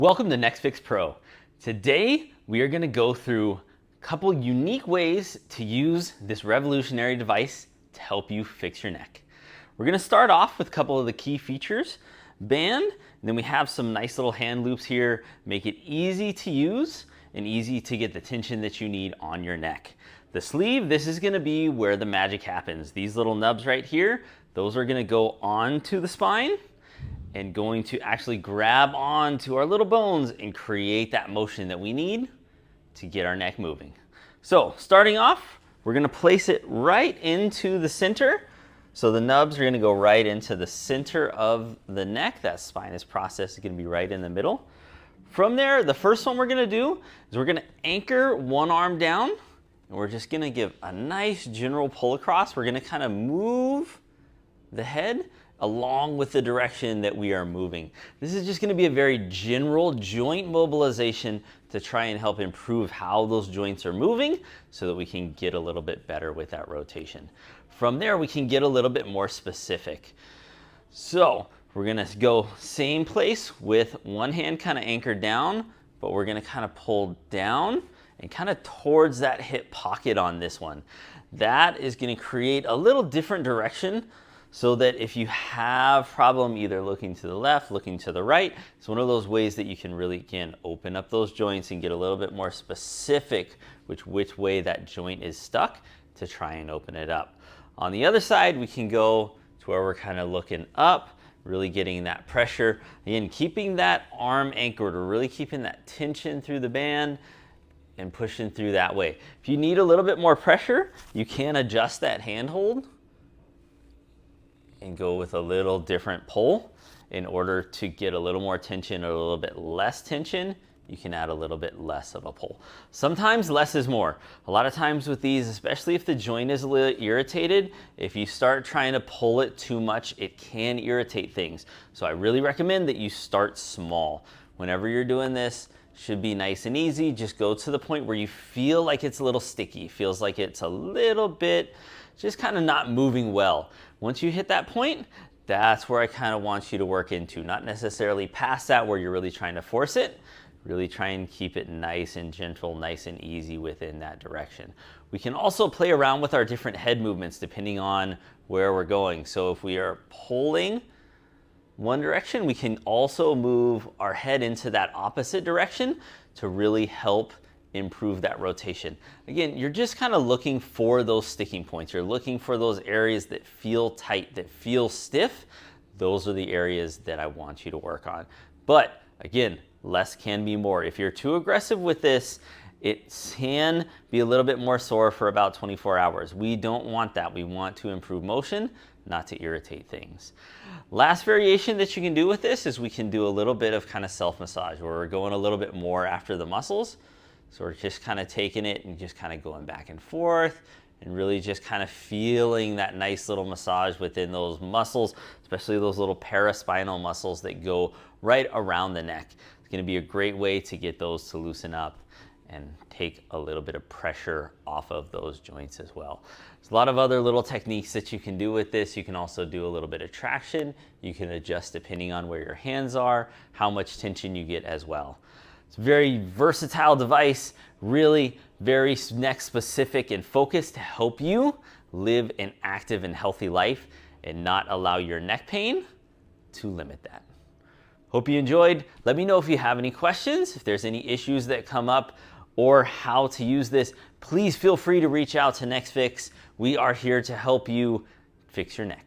Welcome to Fixx Pro. Today, we are going to go through a couple unique ways to use this revolutionary device to help you fix your neck. We're going to start off with a couple of the key features. Band, and then we have some nice little hand loops here, make it easy to use and easy to get the tension that you need on your neck. The sleeve, this is going to be where the magic happens. These little nubs right here, those are going to go onto the spine and going to actually grab onto our little bones and create that motion that we need to get our neck moving. So starting off, we're going to place it right into the center. So the nubs are going to go right into the center of the neck. That spinous process is going to be right in the middle. From there, the first one we're going to do is we're going to anchor one arm down, and we're just going to give a nice general pull across. We're going to kind of move the head along with the direction that we are moving. This is just going to be a very general joint mobilization to try and help improve how those joints are moving so that we can get a little bit better with that rotation. From there, we can get a little bit more specific. So we're going to go same place with one hand kind of anchored down, but we're going to kind of pull down and kind of towards that hip pocket on this one. That is going to create a little different direction, so that if you have problem either looking to the left, looking to the right, it's one of those ways that you can really, again, open up those joints and get a little bit more specific which way that joint is stuck to try and open it up. On the other side, we can go to where we're kind of looking up, really getting that pressure. Again, keeping that arm anchored, or really keeping that tension through the band and pushing through that way. If you need a little bit more pressure, you can adjust that handhold and go with a little different pull. In order to get a little more tension or a little bit less tension, you can add a little bit less of a pull. Sometimes less is more. A lot of times with these, especially if the joint is a little irritated, if you start trying to pull it too much, it can irritate things. So I really recommend that you start small. Whenever you're doing this, should be nice and easy. Just go to the point where you feel like it's a little sticky, feels like it's a little bit just kind of not moving well. Once you hit that point, that's where I kind of want you to work into, not necessarily past that where you're really trying to force it. Really try and keep it nice and gentle, nice and easy within that direction. We can also play around with our different head movements depending on where we're going. So if we are pulling one direction, we can also move our head into that opposite direction to really help improve that rotation. Again, you're just kind of looking for those sticking points. You're looking for those areas that feel tight, that feel stiff. Those are the areas that I want you to work on. But again, less can be more. If you're too aggressive with this, it can be a little bit more sore for about 24 hours. We don't want that. We want to improve motion, not to irritate things. Last variation that you can do with this is we can do a little bit of kind of self-massage where we're going a little bit more after the muscles. So we're just kind of taking it and just kind of going back and forth and really just kind of feeling that nice little massage within those muscles, especially those little paraspinal muscles that go right around the neck. It's going to be a great way to get those to loosen up and take a little bit of pressure off of those joints as well. There's a lot of other little techniques that you can do with this. You can also do a little bit of traction. You can adjust depending on where your hands are, how much tension you get as well. It's a very versatile device, really very neck specific and focused to help you live an active and healthy life and not allow your neck pain to limit that. Hope you enjoyed. Let me know if you have any questions, if there's any issues that come up or how to use this. Please feel free to reach out to Fixx. We are here to help you fix your neck.